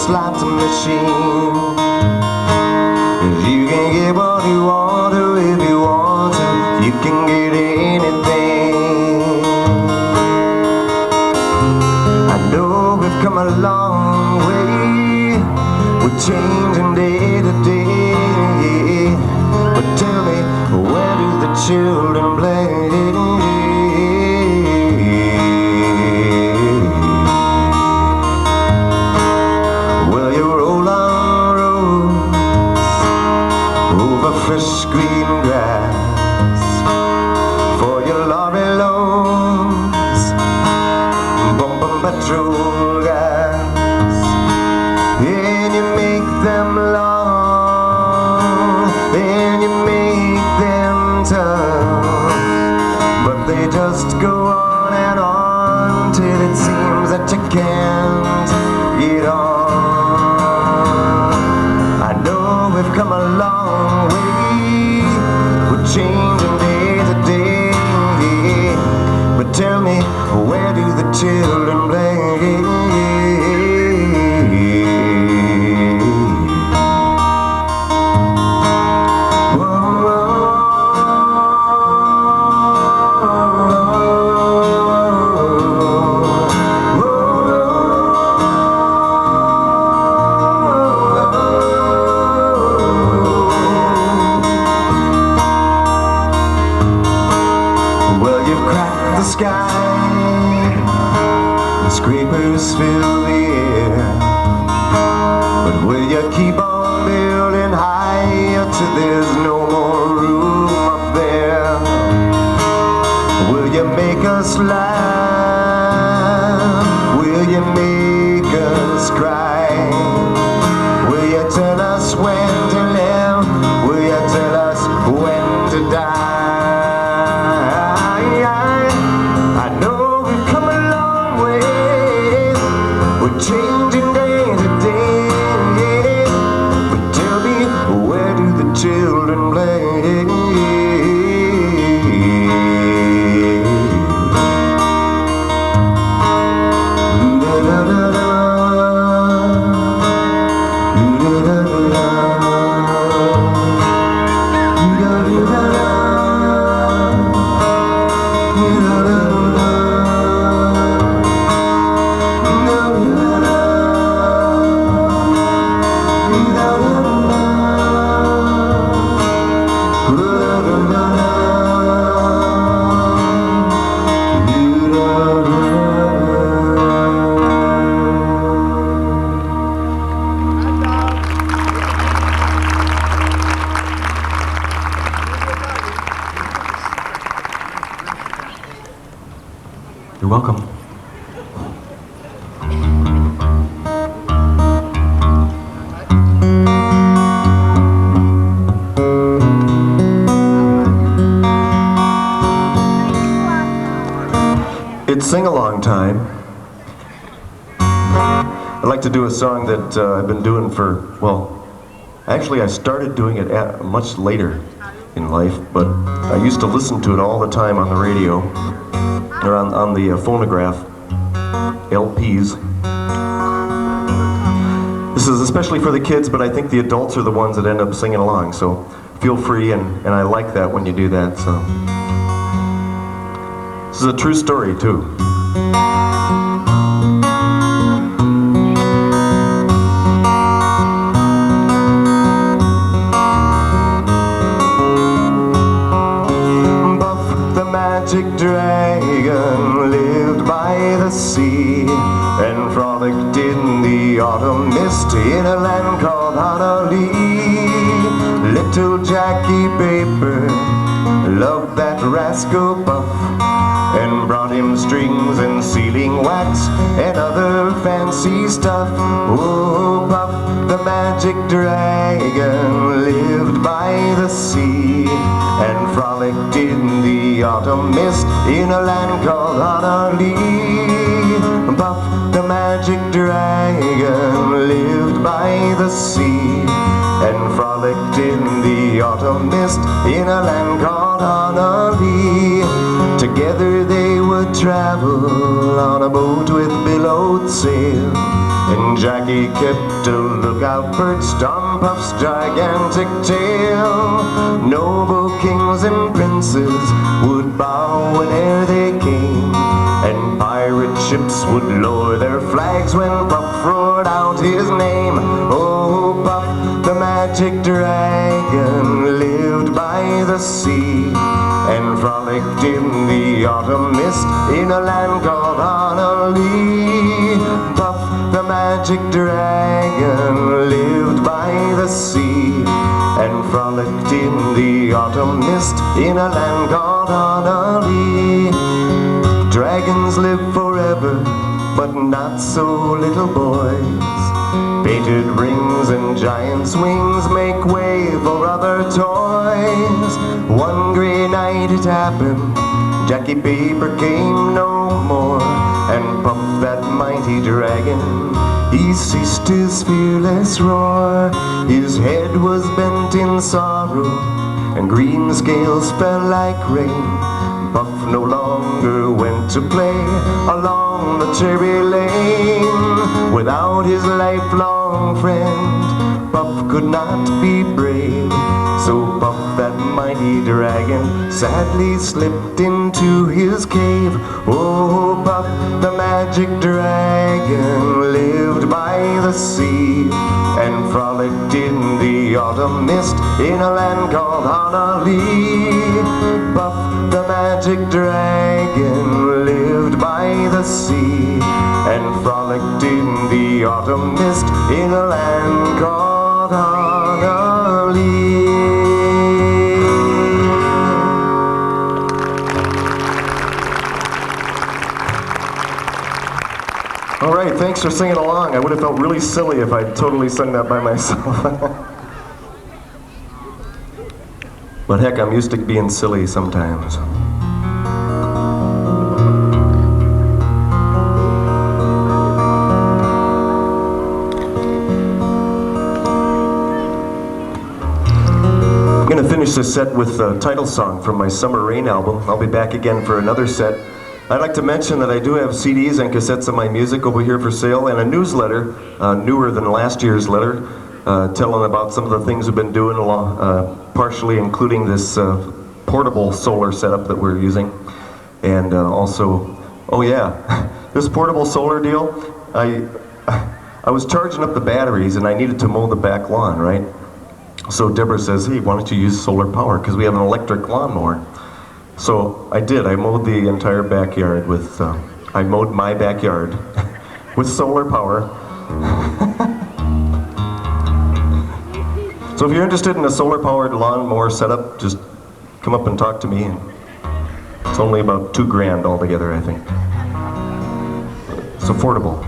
slot machine. You can get what you want to if you want to. You can get anything. I know we've come a long way. We're changing day to day. But tell me, where do the children play? Well, you roll on roads over fresh green grass for your lorry loads, bumping petrol gas, and you make them long, and you make them tough, but they just go on and on till it seems that you can't get on. I know we've come a long way, we're changing day to day, but tell me, where do the children play? Well, you've cracked the sky, the scrapers fill the air, but will you keep on building higher till there's no more room up there? Will you make us laugh? Will you make us cry? Will you tell us when to live? Will you tell us when to die? I know we've come a long way, we're changing day to day, but tell me, where do the children play? You're welcome. It's sing-along time. I'd like to do a song that I've been doing for, well, actually I started doing it much later in life, but I used to listen to it all the time on the radio, or on the phonograph, LPs. This is especially for the kids, but I think the adults are the ones that end up singing along, so feel free, and I like that when you do that. So this is a true story too. Magic dragon lived by the sea and frolicked in the autumn mist in a land called Honolulu. Little Jackie Paper loved that rascal Puff and brought him strings and sealing wax and other fancy stuff. Oh, Puff, the magic dragon, lived by the sea and frolicked in the autumn mist in a land called Honolulu. Puff, the magic dragon, lived by the sea and frolicked in the autumn mist in a land called Honolulu. Together they would travel on a boat with billowed sail and Jackie kept a lookout perched on Puff's gigantic tail. Noble kings and princes would bow whene'er they came, and pirate ships would lower their flags when Puff roared out his name. Oh, Puff, the magic dragon, lived by the sea and frolicked in the autumn mist in a land called Honolulu. Puff, the magic dragon, lived by the sea and frolicked in the autumn mist in a land called Honolulu. Dragons live forever, but not so little boys. Painted rings and giant's wings make way for other toys. One gray night it happened, Jackie Paper came no more, and Puff, that mighty dragon, he ceased his fearless roar. His head was bent in sorrow, and green scales fell like rain. Puff no longer went to play along the cherry lane. Without his lifelong friend, Puff could not be brave. So Puff, that mighty dragon, sadly slipped into his cave. Oh, Puff, the magic dragon, lived by the sea and frolicked in the autumn mist in a land called Honolulu. Puff, the magic dragon, lived by the sea and frolicked in the autumn mist in a land called Honolulu. All right, thanks for singing along. I would have felt really silly if I'd totally sung that by myself. But heck, I'm used to being silly sometimes. I'm going to finish this set with the title song from my Summer Rain album. I'll be back again for another set. I'd like to mention that I do have CDs and cassettes of my music over here for sale, and a newsletter, newer than last year's letter, telling about some of the things we've been doing, along, partially including this portable solar setup that we're using. And also, oh yeah, this portable solar deal, I was charging up the batteries and I needed to mow the back lawn, right? So Deborah says, hey, why don't you use solar power, because we have an electric lawnmower. So I did. I mowed the entire backyard with, I mowed my backyard with solar power. So if you're interested in a solar-powered lawnmower setup, just come up and talk to me. It's only about $2,000 altogether, I think. It's affordable.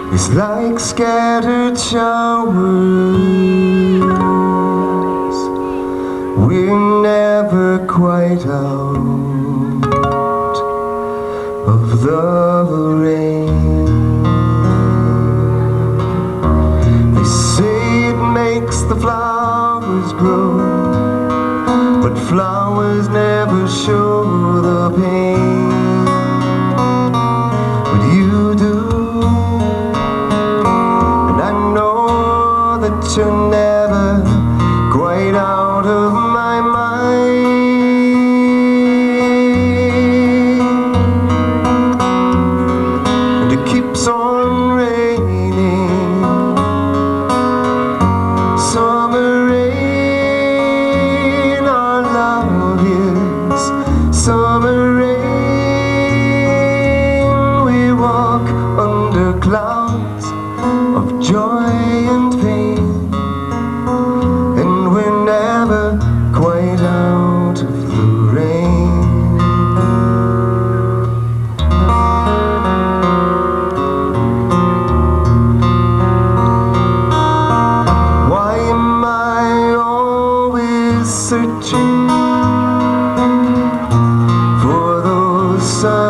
It's like scattered showers. We're never quite out of the rain. They say it makes the flowers grow, but flowers never show the pain. But you do. You're never quite out of my mind.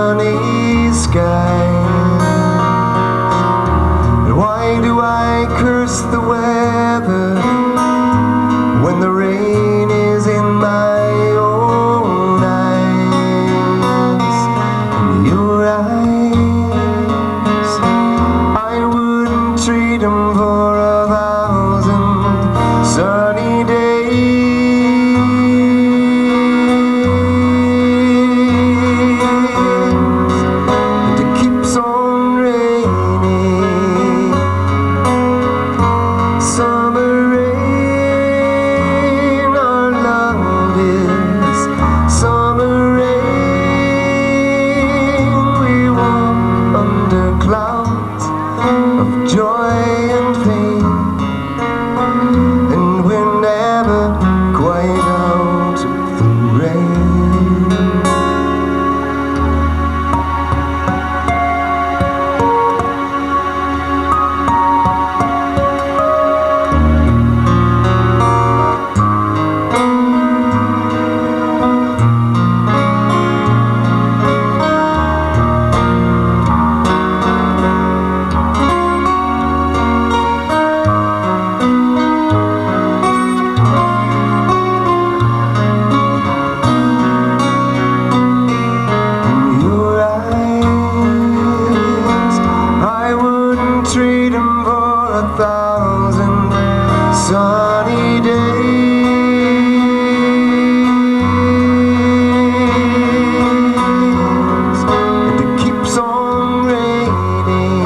sunny skies. And why do I curse the weather when the rain is in my own eyes? In your eyes, I wouldn't trade them for 1,000 sunny days. And it keeps on raining, summer rain. Our love is summer rain. We walk under clouds of joy and pain, and we're never quite out of the rain. Trade them for 1,000 sunny days. And it keeps on raining,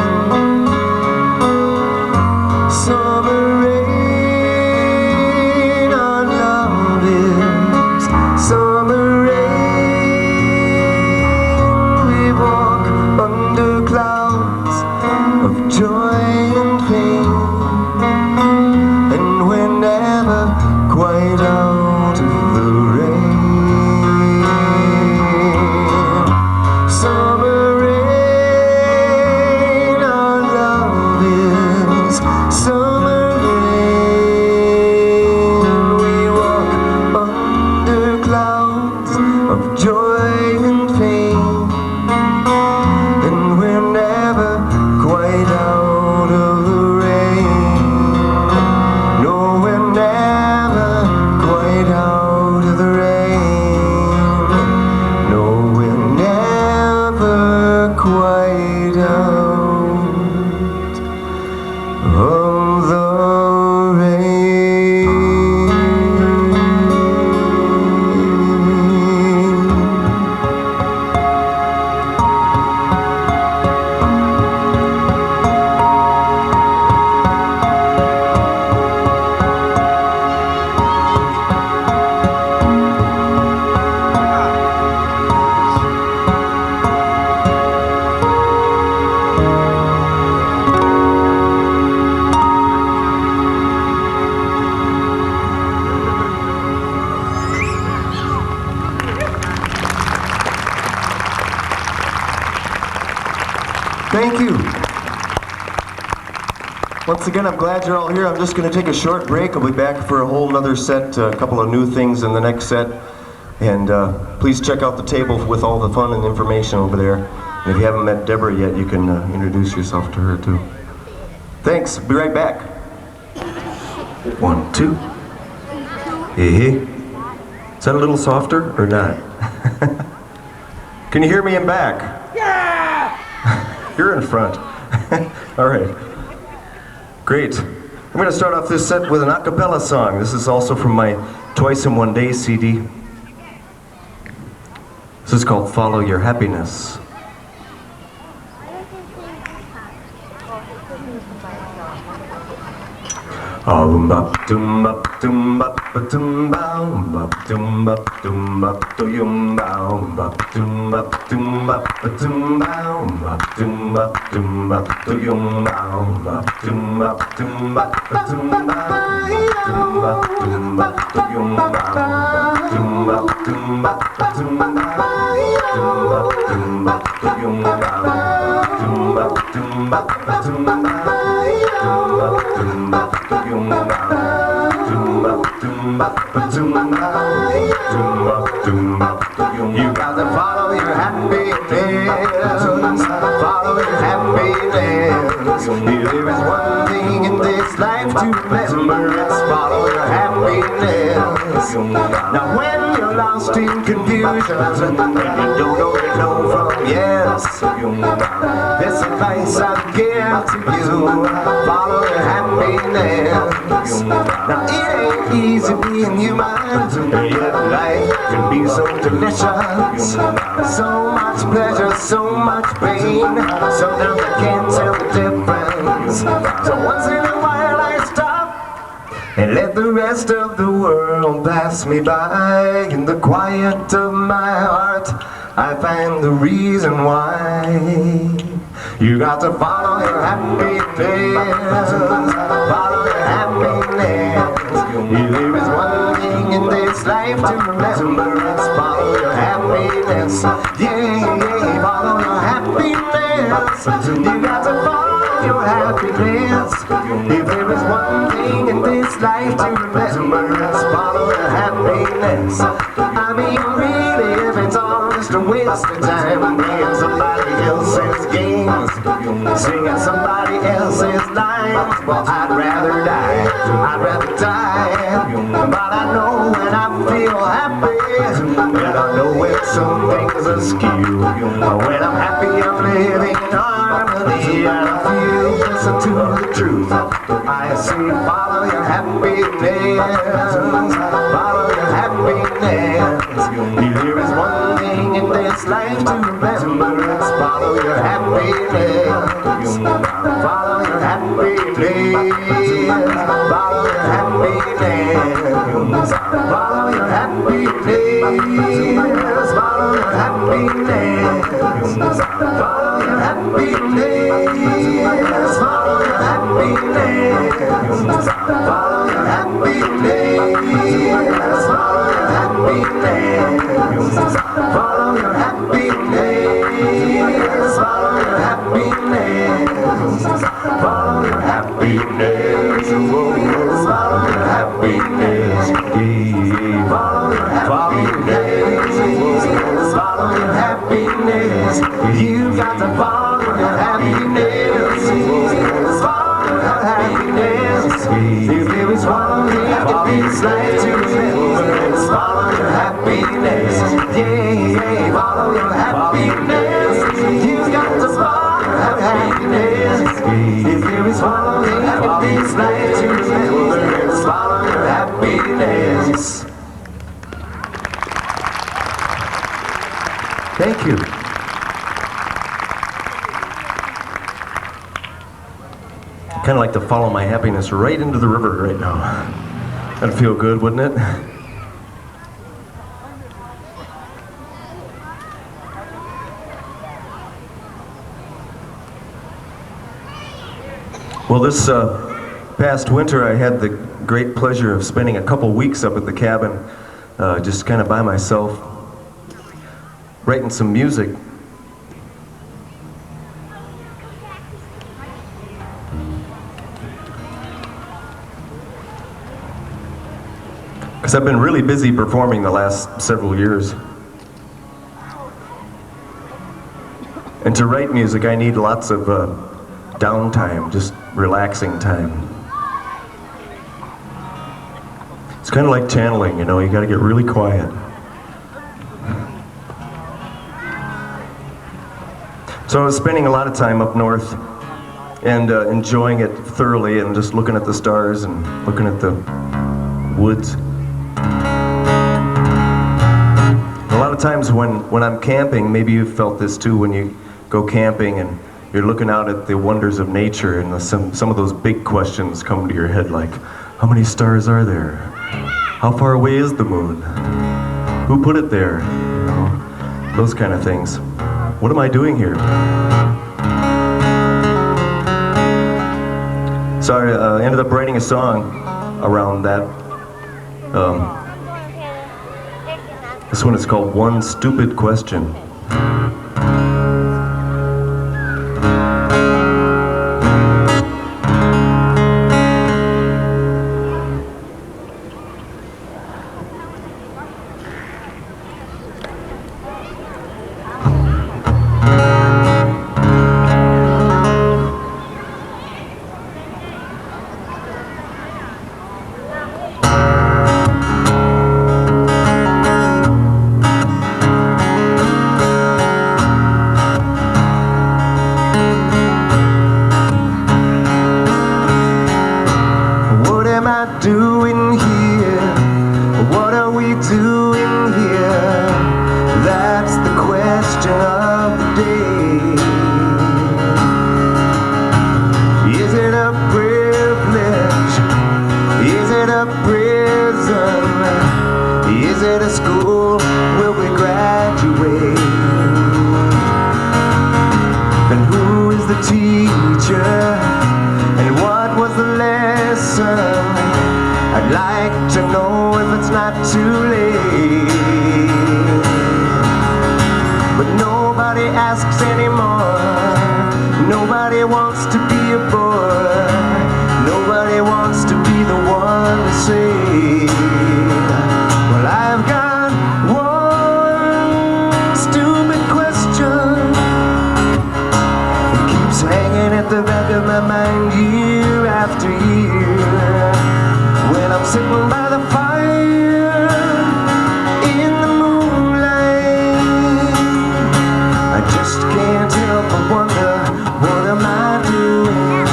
summer rain. Our love is summer rain. We walk under clouds of joy and pain, and we're never quite out of the rain. Summer rain, our love is summer rain. We walk under clouds of joy and pain, and we're never quite out of the rain. No, we're never quite out of the rain. No, we're never quite out of the rain. Thank you. Once again, I'm glad you're all here. I'm just going to take a short break. I'll be back for a whole nother set, a couple of new things in the next set. And please check out the table with all the fun and information over there. And if you haven't met Deborah yet, you can introduce yourself to her too. Thanks. Be right back. 1, 2. Hey, hey. Is that a little softer or not? Can you hear me in back? You're in front. All right. Great. I'm going to start off this set with an a cappella song. This is also from my Twice in One Day CD. This is called Follow Your Happiness. Bop dum bop dum bop dum bow bop dum bop dum bop do yum bow bop dum bop dum bop dum bow bop dum bop do yum bow bop dum bop dum bop dum bow bop dum bop do yum bow dum bop dum bop dum bow dum bop do yum bow dum bop dum bop dum bow dum bop dum bop do yum bow dum bop dum You got to follow your happiness. Follow your happiness. There is one thing in this life to remember. It's follow your happiness. Now when you're lost in confusion and you don't know your no from yes, this advice I give to you: follow your happiness. Now it ain't easy being human, yet life can be so delicious. So much pleasure, so much pain. Sometimes I can't tell the difference. So once in a while I stop and let the rest of the world pass me by. In the quiet of my heart I find the reason why. You got to follow your happiness. Follow your happiness. There is one thing in this life to remember. It's follow your happiness. Yeah, follow your happiness. You got to follow your happiness. If there is one thing in this life to remember, it's follow your happiness. I mean, really, if it's all just a waste of time playing somebody else's games, singing somebody else's lines, well, I'd rather die. I'd rather die. But I know when I feel happy, and I know when some things are askew. When I'm happy, I'm living in harmony, and I feel listen to the truth. I say follow your happiness. Follow your happiness. There is one thing in this life to remember. It's follow your happiness. Follow your happiness. Follow your happiness. Follow your happiness. Follow your happiness. Follow your happiness. Follow your happiness. Follow your happiness. Follow your happiness. Follow your happiness. Follow your happiness. Follow your happiness. Follow your happiness. Follow your happiness. Follow your happiness. You got to follow your happiness. Follow your happiness. If there is one thing in this life to remember, it's follow your happiness. Yeah, follow your happiness. You got to follow your happiness. If there is one thing in this life to remember, it's follow your happiness. Thank you. I'd kind of like to follow my happiness right into the river right now. That'd feel good, wouldn't it? Well, this past winter I had the great pleasure of spending a couple weeks up at the cabin, just kind of by myself, writing some music. Because I've been really busy performing the last several years. And to write music I need lots of downtime, just relaxing time. It's kind of like channeling, you know, you gotta get really quiet. So I was spending a lot of time up north and enjoying it thoroughly and just looking at the stars and looking at the woods. A lot of times when I'm camping, maybe you've felt this too, when you go camping and you're looking out at the wonders of nature and some of those big questions come to your head, like, how many stars are there? How far away is the moon? Who put it there? You know, those kind of things. What am I doing here? So I ended up writing a song around that. This one is called One Stupid Question. school will we graduate? And who is the teacher? And what was the lesson? I'd like to know if it's not too late. But nobody asks anymore. Nobody wants to be a boy. Nobody wants to be the one to say, well, I've got one stupid question. It keeps hanging at the back of my mind year after year. When I'm sitting by the fire in the moonlight, I just can't help but wonder, what am I doing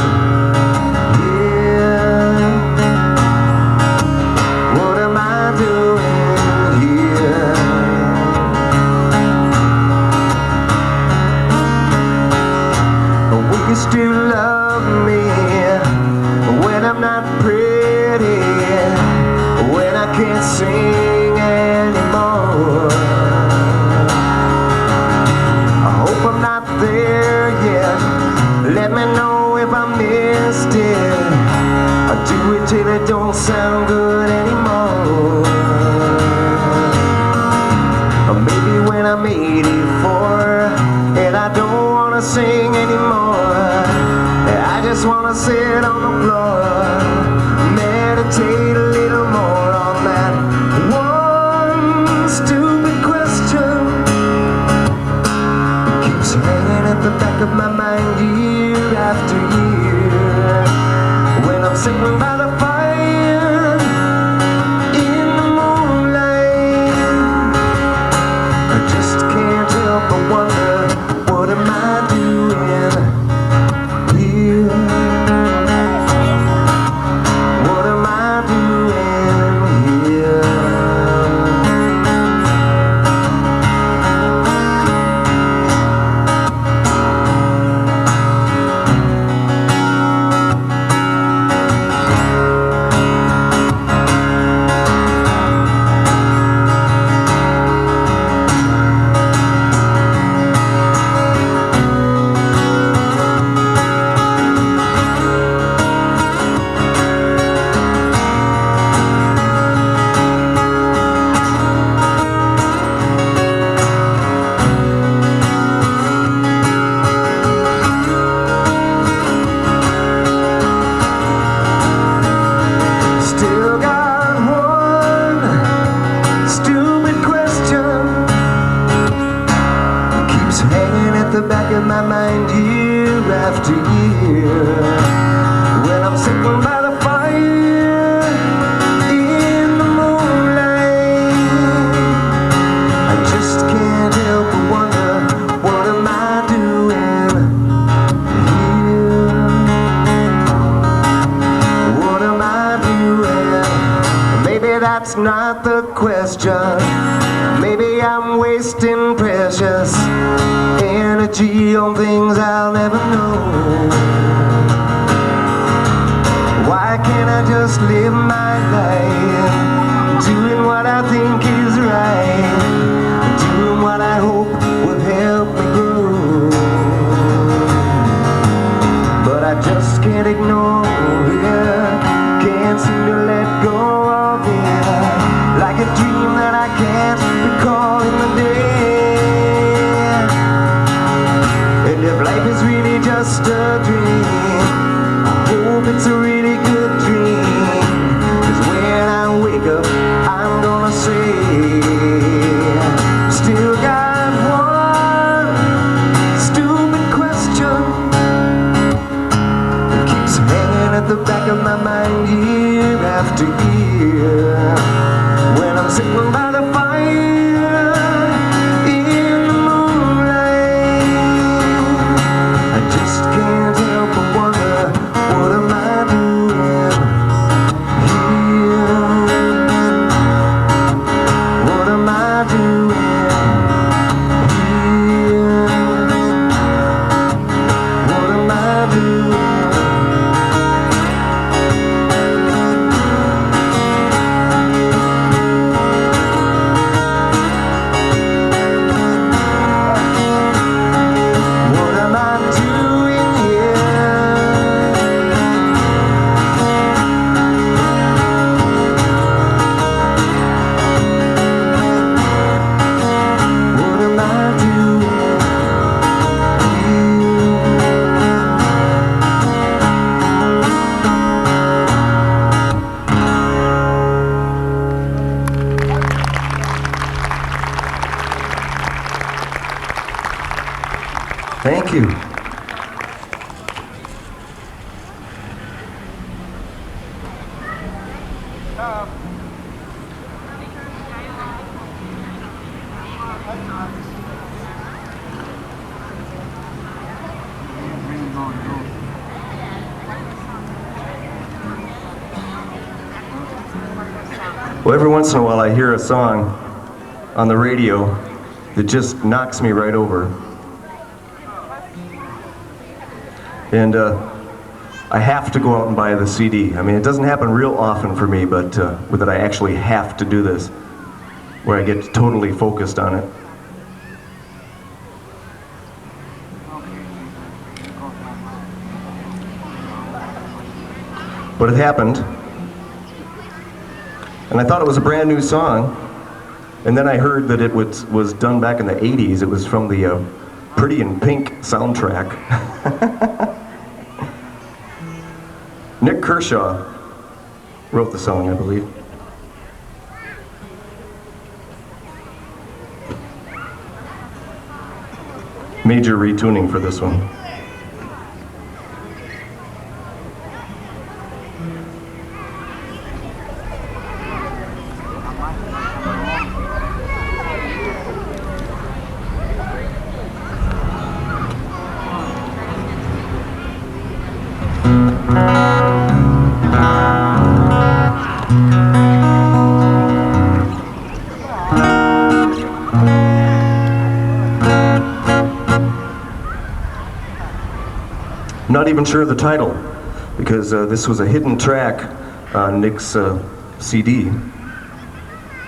here? What am I doing here? Will you still love me when I'm not pretty, when I can't sing anymore? I hope I'm not there yet. Let me know if I missed it. I do it till it don't sound good anymore. Or maybe when I'm 84 and I don't wanna sing anymore, I just wanna sit on the floor, meditate a little more on that one stupid question. It keeps hanging at the back of my mind year after year. When I'm sitting by the fire in the moonlight, I just can't help but wonder, what am I doing here? What am I doing here? The back of my mind year after year. When I'm sitting by the fire in the moonlight, I just can't help but wonder, what am I doing here? What am I doing? Maybe that's not the question. Maybe I'm wasting precious energy on things I'll never know. Why can't I just live my life, doing what I think is right, doing what I hope will help me grow? But I just can't ignore it, can't seem to let go of it, like a dream that I can't recall in the day. And if life is really just a dream, I hope it's a really good dream. 'Cause when I wake up, I'm gonna say, still got one stupid question. It keeps hanging at the back of my mind year after year. When I'm sitting by the fire in the moonlight, I just can't help but wonder, what am I doing here? What am I doing here? What am I doing? Thank you. Well, every once in a while I hear a song on the radio that just knocks me right over. And I have to go out and buy the CD. I mean, it doesn't happen real often for me, but that I actually have to do this, where I get totally focused on it. But it happened. And I thought it was a brand new song, and then I heard that it was done back in the 80s. It was from the Pretty in Pink soundtrack. Nick Kershaw wrote the song, I believe. Major retuning for this one. I'm not even sure of the title, because this was a hidden track on Nick's CD.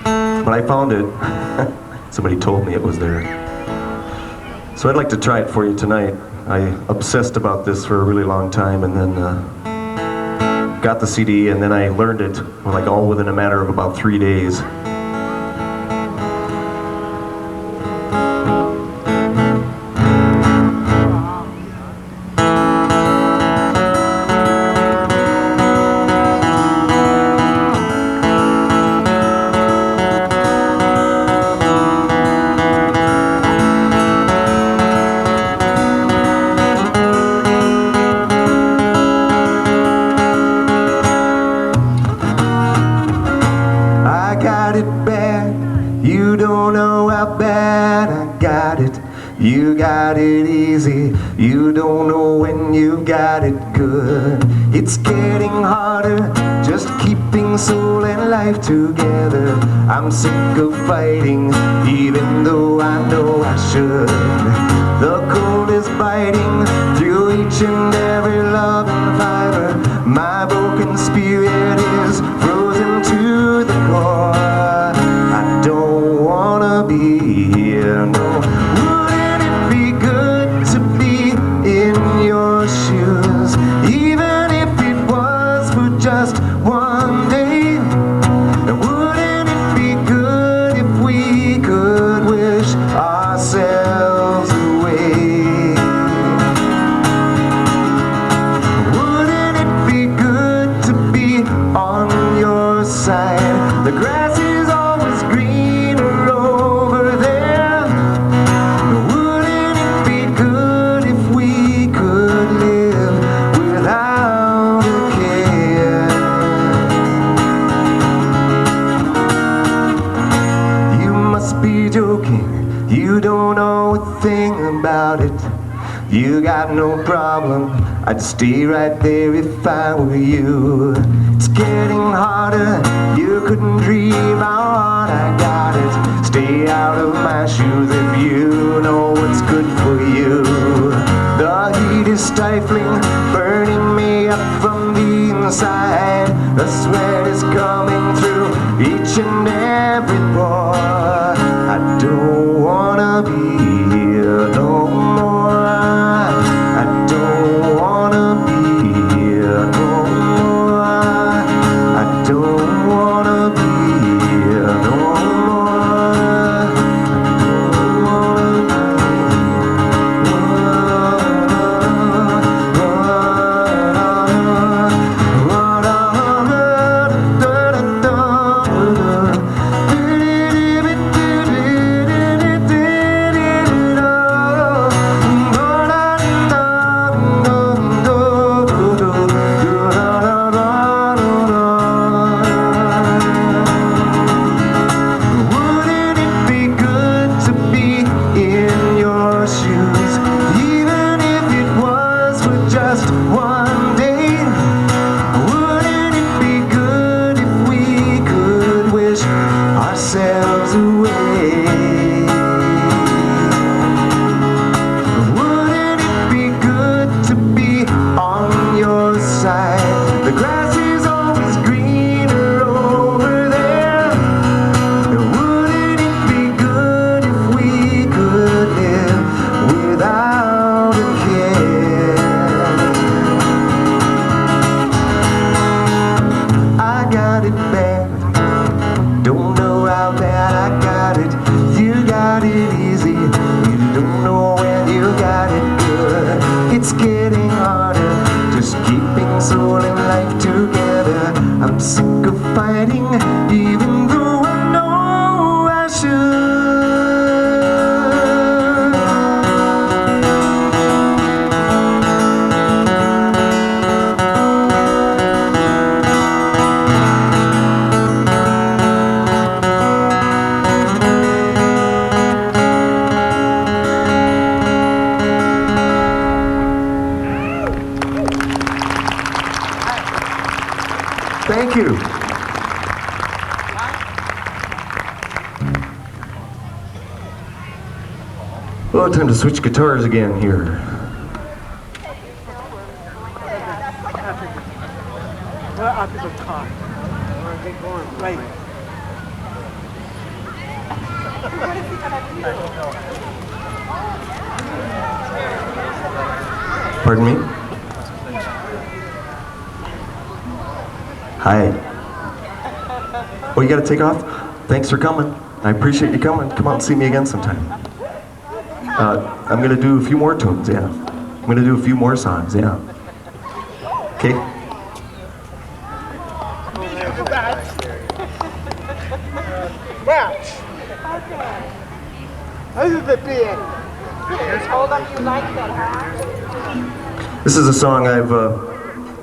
When I found it, somebody told me it was there. So I'd like to try it for you tonight. I obsessed about this for a really long time, and then got the CD, and then I learned it like all within a matter of about 3 days. You don't know how bad I got it. You got it easy. You don't know when you got it good. It's getting harder just keeping soul and life together. I'm sick of fighting, even though I know I should. The cold is biting through each and every loving fiber. My broken spirit is frozen to the core. I don't wanna be here, no. Wouldn't it be good to be in your shoes, even if it was for just one day? And wouldn't it be good if we could wish ourselves away? Wouldn't it be good to be on your side? The grass is always greener over there. Wouldn't it be good if we could live without a care? You must be joking, you don't know a thing about it. You got no problem, I'd stay right there if I were you. It's getting harder, you couldn't dream how hard I got it. Stay out of my shoes if you know what's good for you. The heat is stifling, burning me up from the inside. The sweat is coming through each and every pore. I don't wanna be here no more. I don't wanna be here no more. I don't wanna be here no more. I don't wanna be it's getting harder, just keeping soul and life together. I'm sick of fighting, even though I know I should. Thank you. Well, time to switch guitars again here. Pardon me? Hi. Oh, you gotta take off? Thanks for coming. I appreciate you coming. Come out and see me again sometime. I'm gonna do a few more tunes, yeah. I'm gonna do a few more songs, yeah. Okay? This is a song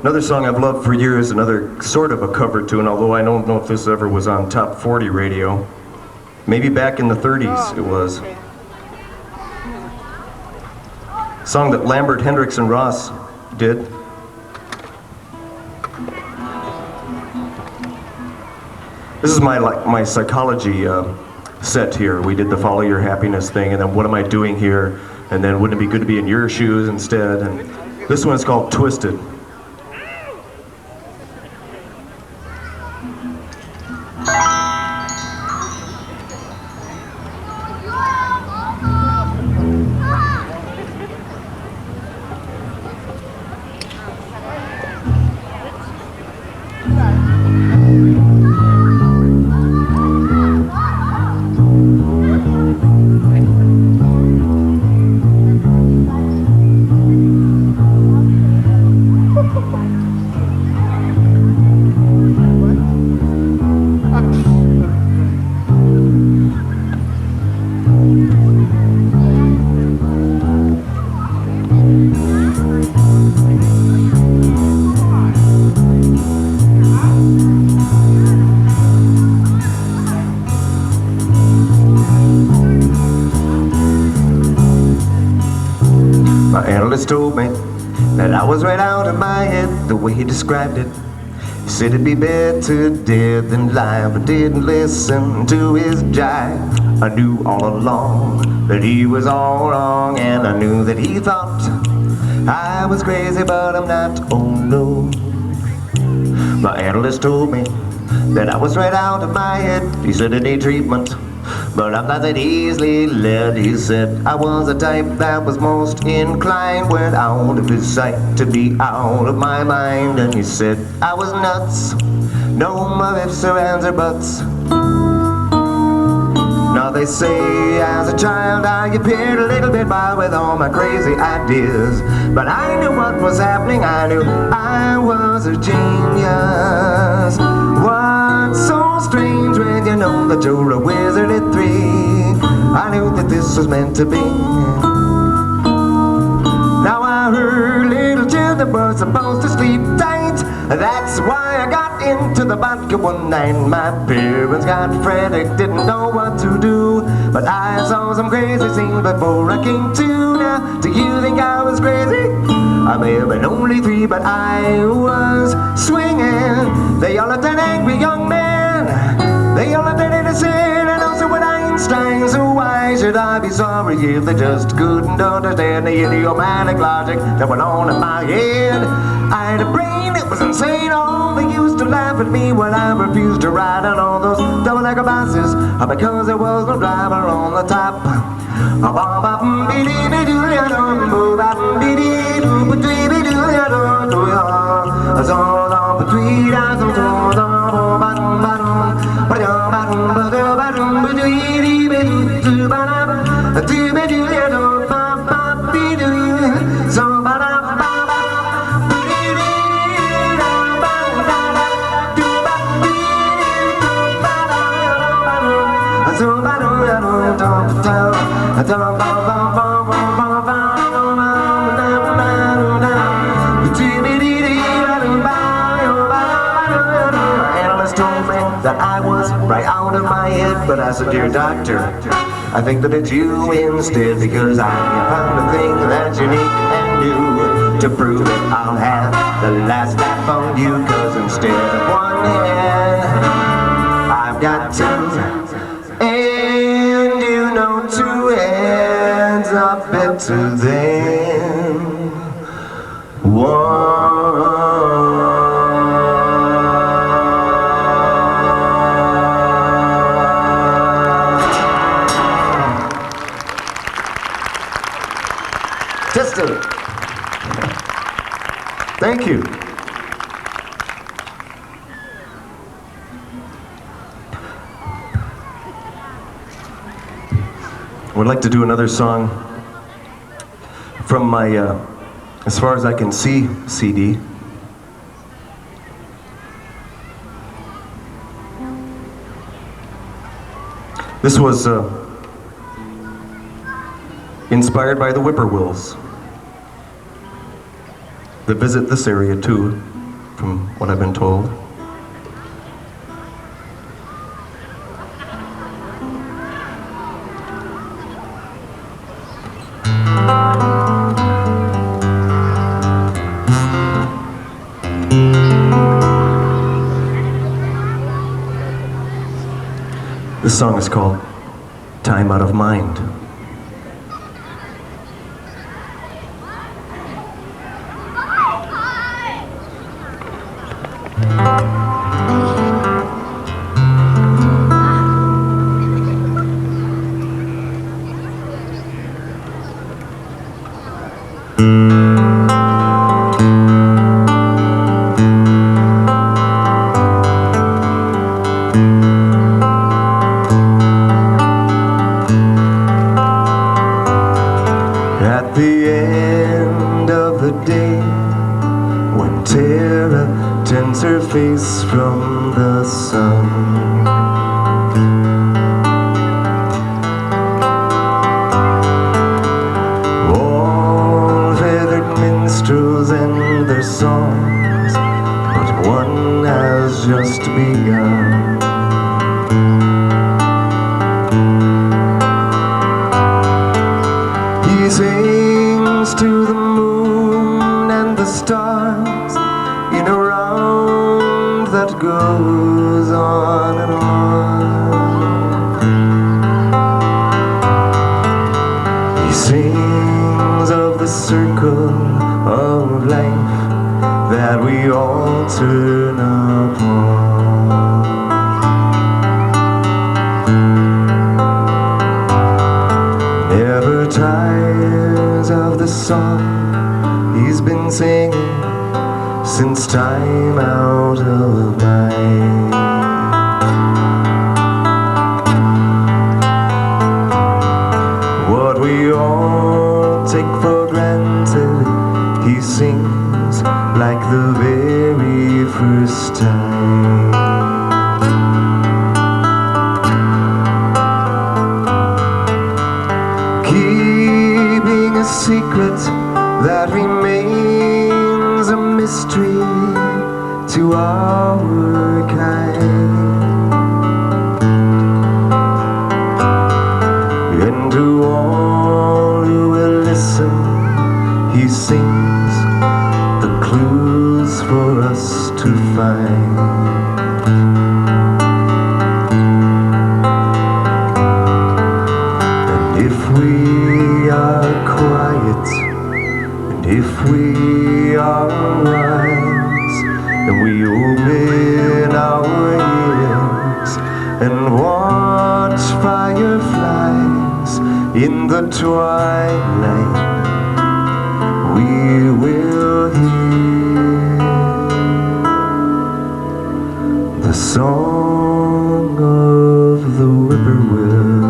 another song I've loved for years, another sort of a cover tune, although I don't know if this ever was on top 40 radio. Maybe back in the 30s it was. Song that Lambert, Hendricks, and Ross did. This is my psychology set here. We did the follow your happiness thing, and then what am I doing here? And then wouldn't it be good to be in your shoes instead? And this one is called Twisted. My analyst told me that I was right out of my head the way he described it. He said it'd be better dead than alive, but didn't listen to his jive. I knew all along that he was all wrong, and I knew that he thought I was crazy, but I'm not, oh no. My analyst told me that I was right out of my head. He said I need treatment, but I'm not that easily led. He said I was the type that was most inclined when out of his sight to be out of my mind. And he said I was nuts, no more ifs or ands or buts. Now they say as a child I appeared a little bit wild with all my crazy ideas, but I knew what was happening. I knew I was a genius. What's so strange when you know that you're a wizard at 3? I knew that this was meant to be. Now I heard little children were supposed to sleep tight. That's why I got into the vodka one night. My parents got frantic, didn't know what to do, but I saw some crazy scenes before I came to. Now, do you think I was crazy? I may have been only 3, but I was swinging. They all looked at an angry young man. They all looked at innocent and also with Einstein. So why should I be sorry if they just couldn't understand the idiomatic logic that went on in my head? I had a brain that was insane. Oh, they used to laugh at me when I refused to ride on all those double-decker buses, because there was no driver on the top. So that I was right out of my head. But I said, dear doctor, I think that it's you instead, because I found a thing that's unique and new. To prove it, I'll have the last laugh on you, 'cause instead of one hand, I've got two. And you know two hands are better than one. Testing. Thank you. I would like to do another song from my As Far As I Can See CD. This was inspired by the Whippoorwills. They visit this area too, from what I've been told. This song is called Time Out of Mind. At the end of the day, when terror turns her face from the sun, all feathered minstrels and their songs, but one has just begun. He sings to the moon and the stars in a round that goes on and on. He sings of the circle of life that we all turn upon. Never tires of the song he's been singing since time out of mind. What we all take for granted, he sings like the very first time. Keeping a secret that remains a mystery to our kind, and to all who will listen, he sings the clues for us to find. If we are quiet, and if we are wise, and we open our ears and watch fireflies in the twilight, we will hear the song of the whippoorwill.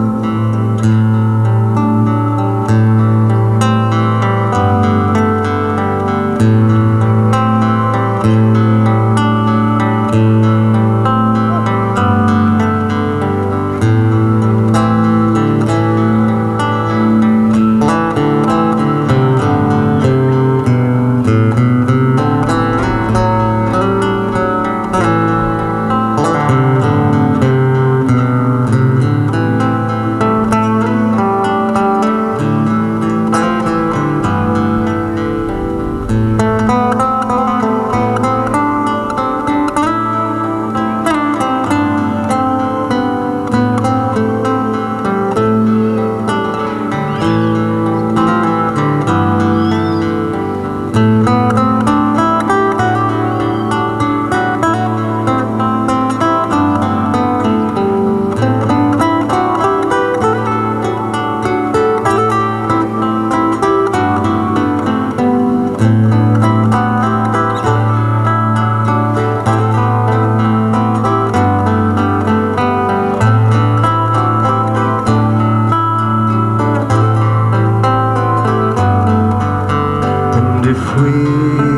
if we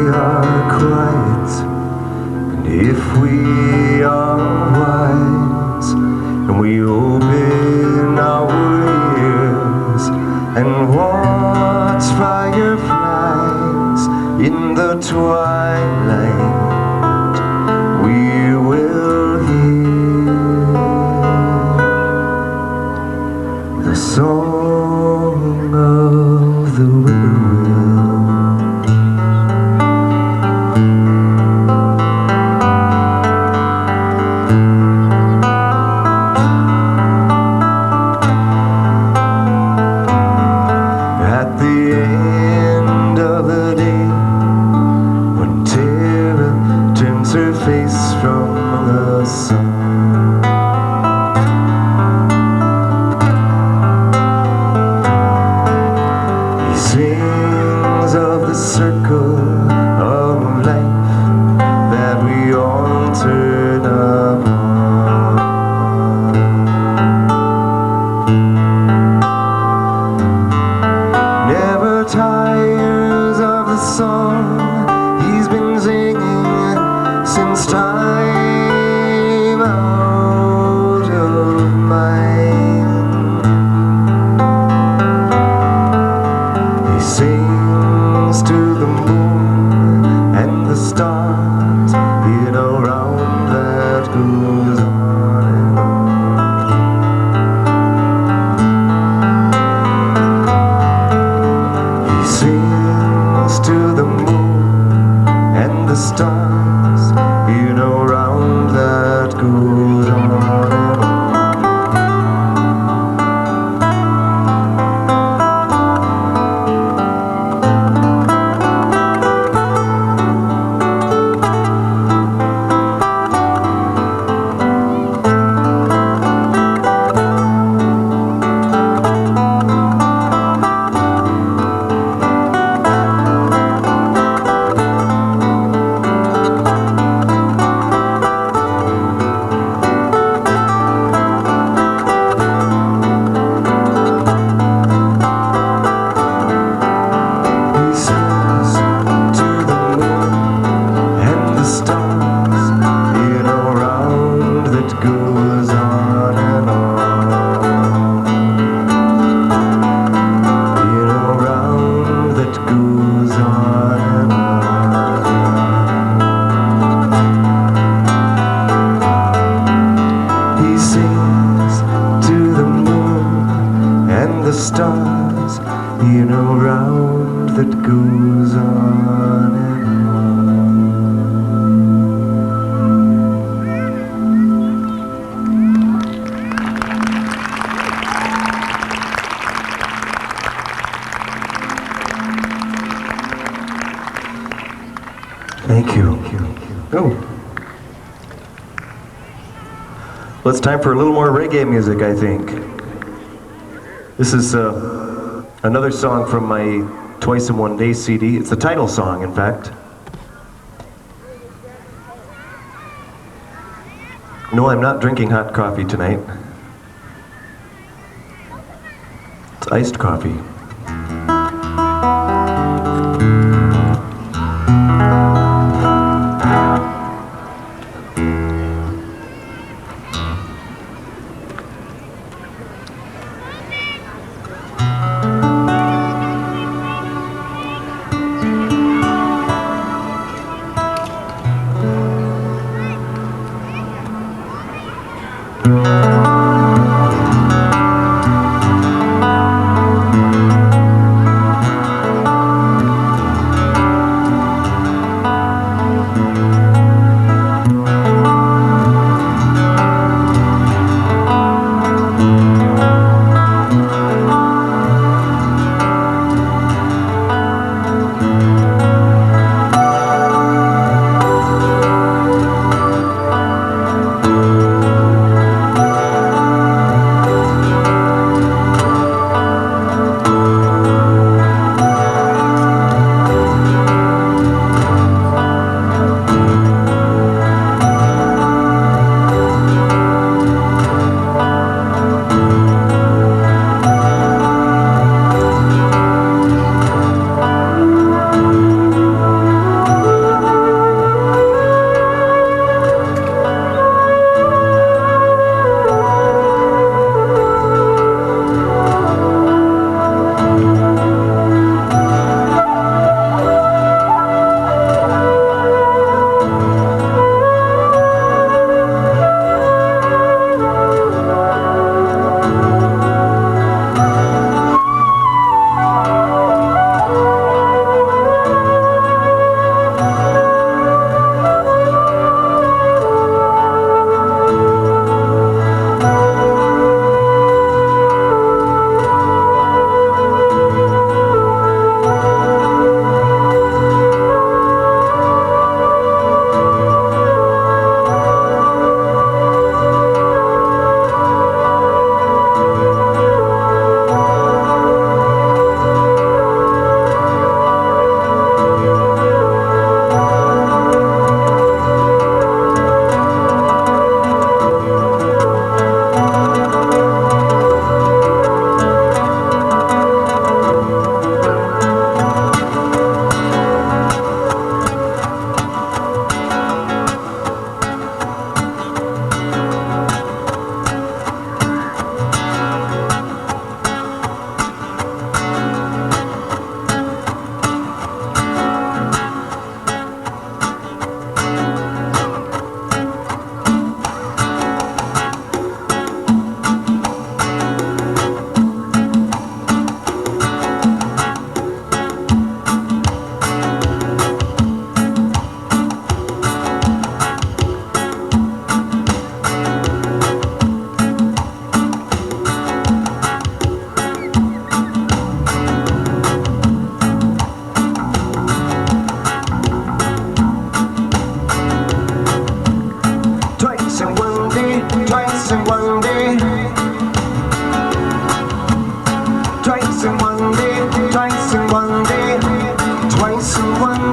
are quiet, and if we are wise, and we open our ears and watch fireflies in the twilight, we will hear the song of the whippoorwill. At the end of the day, when terror turns her face from the sun, he sings of the circle of life that we all turn upon. Never tires of the song he's been singing since time out of mind. He sings to the moon and the stars in a round that goes on and on. He sings to the moon and the stars in a round that goes on and on. He sings to the moon and the stars in a round that goes on and on. In a round that goes on and on. He sings to the moon and the stars in a round that goes on and on. Thank you. Oh. Well, it's time for a little more reggae music, I think. This is another song from my Twice in One Day CD. It's the title song, in fact. No, I'm not drinking hot coffee tonight. It's iced coffee.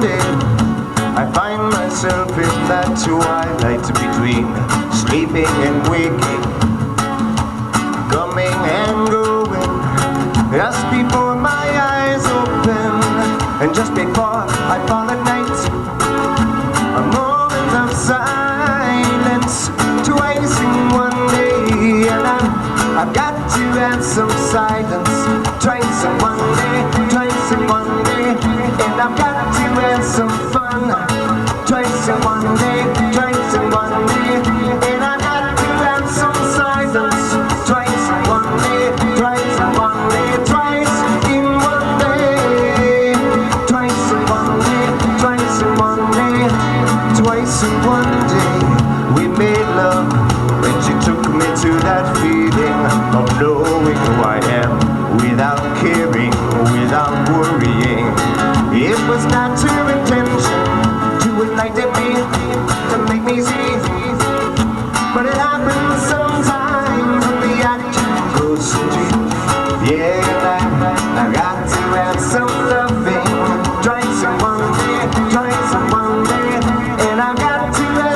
day I find myself in that twilight between sleeping and waking, coming and going, just before my eyes open, and just before I fall at night, a moment of silence, twice in one day, and I've got to have some silence, twice in one day, twice in one day, and I've got to have some fun, twice in one day, twice in one day, and I've got to have some silence, twice in one day, twice in one day, twice in one day, twice in one day, twice in one day, twice in one day. We made love when she took me to that feeling of knowing who I am without caring, without worrying. It was not her intention to enlighten me, to make me see, but it happens sometimes when the attitude goes so deep. Yeah, I got to have some loving, twice in one day, twice in one day, and I got to have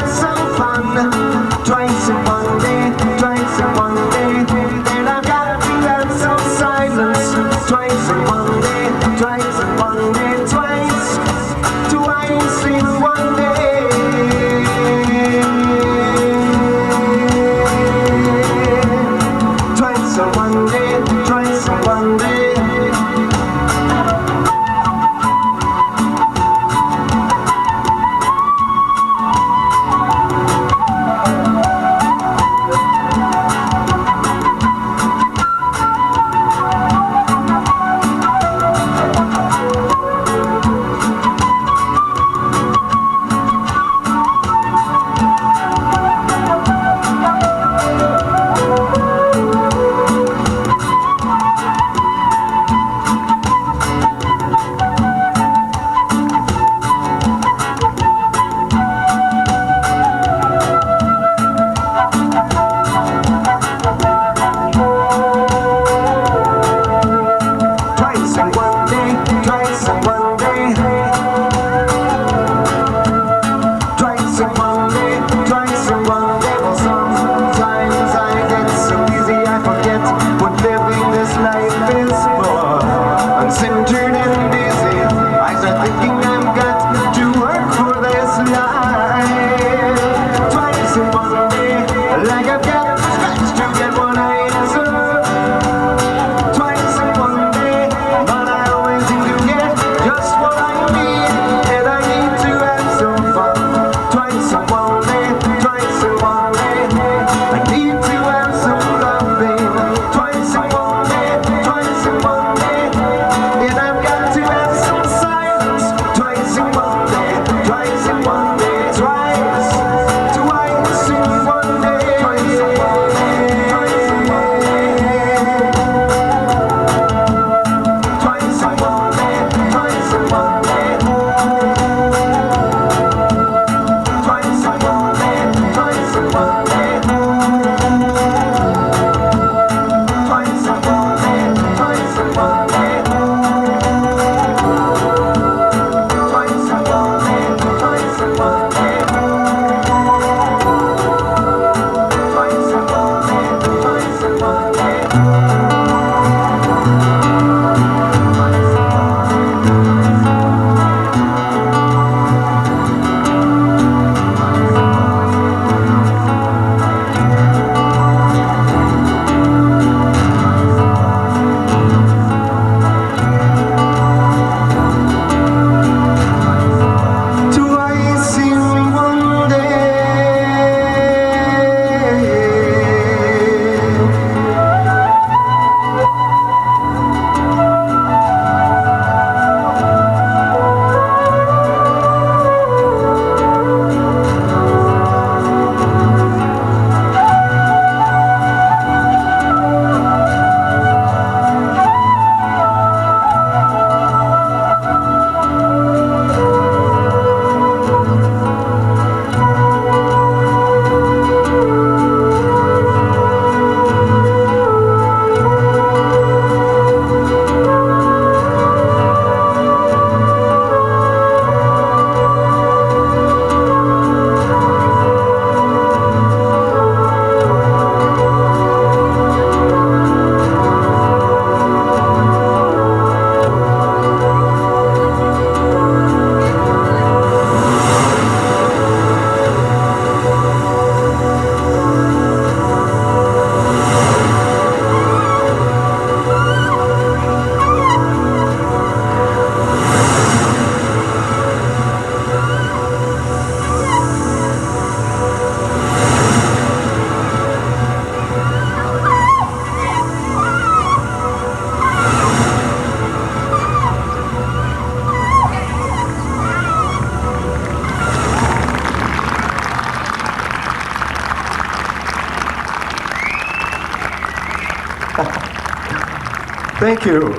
Thank you.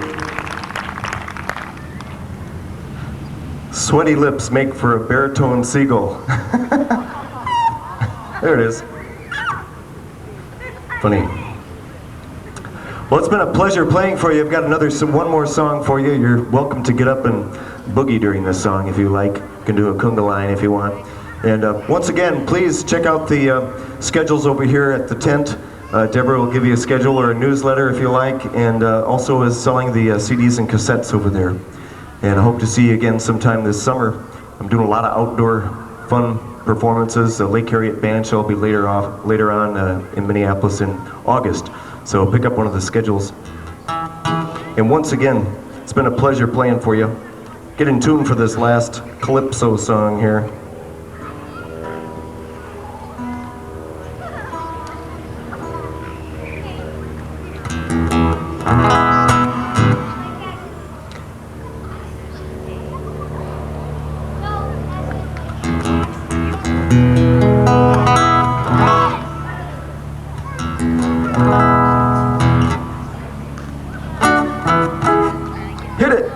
Sweaty lips make for a baritone seagull. There it is. Funny. Well, it's been a pleasure playing for you. I've got one more song for you. You're welcome to get up and boogie during this song if you like. You can do a conga line if you want. And once again, please check out the schedules over here at the tent. Deborah will give you a schedule or a newsletter if you like, and also is selling the CDs and cassettes over there. And I hope to see you again sometime this summer. I'm doing a lot of outdoor fun performances. The Lake Harriet Band shall be later on in Minneapolis in August. So pick up one of the schedules. And once again, it's been a pleasure playing for you. Get in tune for this last Calypso song here. Hit it!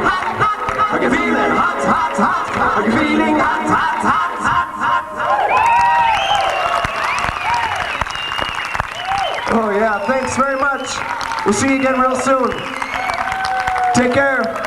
hot, hot, hot? Are you feeling hot, hot, hot? Are you feeling hot, hot, hot, hot, hot? Oh yeah, thanks very much. We'll see you again real soon. Take care.